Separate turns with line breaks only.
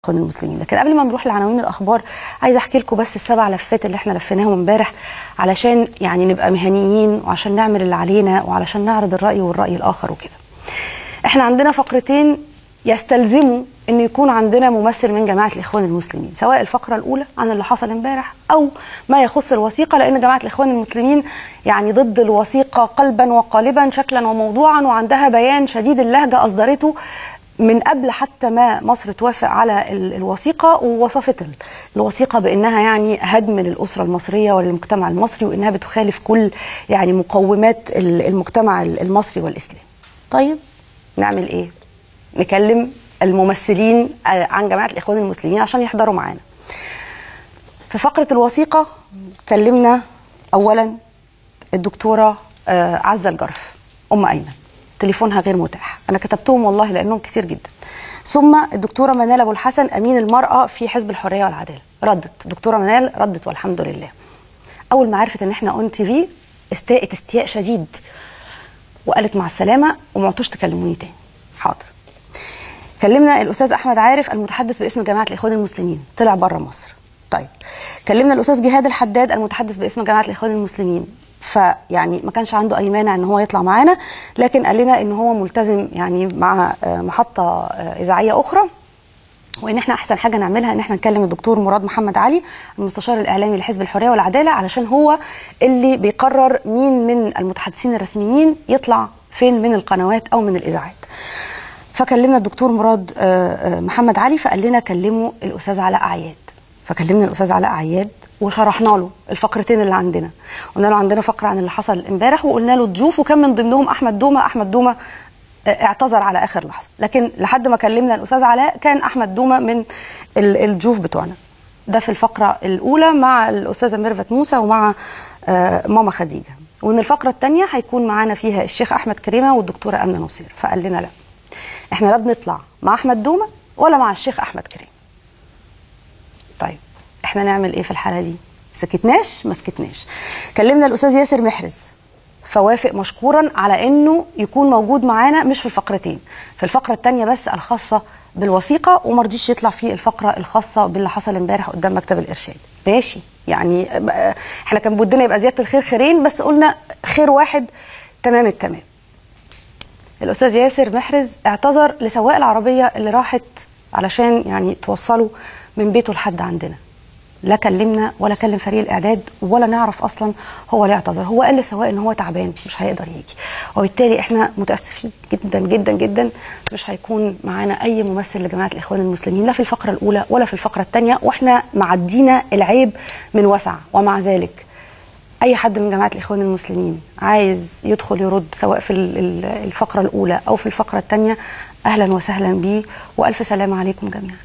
اخوان المسلمين. لكن قبل ما نروح لعناوين الاخبار عايزه احكي لكم بس السبع لفات اللي احنا لفيناهم امبارح علشان يعني نبقى مهنيين وعشان نعمل اللي علينا وعلشان نعرض الراي والراي الاخر وكده. احنا عندنا فقرتين يستلزموا ان يكون عندنا ممثل من جماعه الاخوان المسلمين، سواء الفقره الاولى عن اللي حصل امبارح او ما يخص الوثيقه، لان جماعه الاخوان المسلمين يعني ضد الوثيقه قلبا وقالبا شكلا وموضوعا، وعندها بيان شديد اللهجه اصدرته من قبل حتى ما مصر توافق على الوثيقه، ووصفت الوثيقه بانها يعني هدم للاسره المصريه وللمجتمع المصري، وانها بتخالف كل يعني مقومات المجتمع المصري والاسلامي. طيب نعمل ايه؟ نكلم الممثلين عن جماعه الاخوان المسلمين عشان يحضروا معانا. في فقره الوثيقه كلمنا اولا الدكتوره عزه الجرف ام ايمن، تليفونها غير متاح، انا كتبتهم والله لانهم كتير جدا. ثم الدكتوره منال ابو الحسن امين المراه في حزب الحريه والعداله، ردت الدكتوره منال، ردت والحمد لله. اول ما عرفت ان احنا اون تي في استاءت استياء شديد وقالت مع السلامه وما عدتوش تكلموني تاني. حاضر. كلمنا الاستاذ احمد عارف المتحدث باسم جماعه الاخوان المسلمين، طلع بره مصر. طيب كلمنا الاستاذ جهاد الحداد المتحدث باسم جماعه الاخوان المسلمين، فيعني ما كانش عنده اي مانع ان هو يطلع معانا، لكن قال لنا ان هو ملتزم يعني مع محطه اذاعيه اخرى، وان احنا احسن حاجه نعملها ان احنا نكلم الدكتور مراد محمد علي المستشار الاعلامي لحزب الحريه والعداله، علشان هو اللي بيقرر مين من المتحدثين الرسميين يطلع فين من القنوات او من الاذاعات. فكلمنا الدكتور مراد محمد علي فقال لنا كلموا الاستاذ علاء عياد، فكلمنا الاستاذ علاء عياد وشرحنا له الفقرتين اللي عندنا، قلنا له عندنا فقره عن اللي حصل امبارح، وقلنا له ضيوف وكان من ضمنهم احمد دومه. احمد دومه اعتذر على اخر لحظه، لكن لحد ما كلمنا الاستاذ علاء كان احمد دومه من الضيوف بتوعنا. ده في الفقره الاولى مع الاستاذه ميرفت موسى ومع ماما خديجه، وان الفقره الثانيه هيكون معانا فيها الشيخ احمد كريمه والدكتوره امنه نصير. فقال لنا لا، احنا لا بنطلع مع احمد دومه ولا مع الشيخ احمد كريم. طيب احنا نعمل ايه في الحاله دي؟ سكتناش؟ ما سكتناش. كلمنا الاستاذ ياسر محرز فوافق مشكورا على انه يكون موجود معانا، مش في الفقرتين، في الفقره الثانيه بس الخاصه بالوثيقه، وما رضيش يطلع في الفقره الخاصه باللي حصل امبارح قدام مكتب الارشاد. ماشي، يعني احنا كان بدنا يبقى زياده الخير خيرين، بس قلنا خير واحد تمام التمام. الاستاذ ياسر محرز اعتذر لسواق العربيه اللي راحت علشان يعني توصله من بيته لحد عندنا. لا كلمنا ولا كلم فريق الاعداد ولا نعرف اصلا هو ليه اعتذر. هو قال لسواق ان هو تعبان مش هيقدر يجي، وبالتالي احنا متاسفين جدا جدا جدا، مش هيكون معانا اي ممثل لجماعه الاخوان المسلمين لا في الفقره الاولى ولا في الفقره الثانيه، واحنا معدينا العيب من وسع. ومع ذلك اي حد من جماعه الاخوان المسلمين عايز يدخل يرد سواء في الفقره الاولى او في الفقره الثانيه، اهلا وسهلا بيه، والف سلام عليكم جميعا.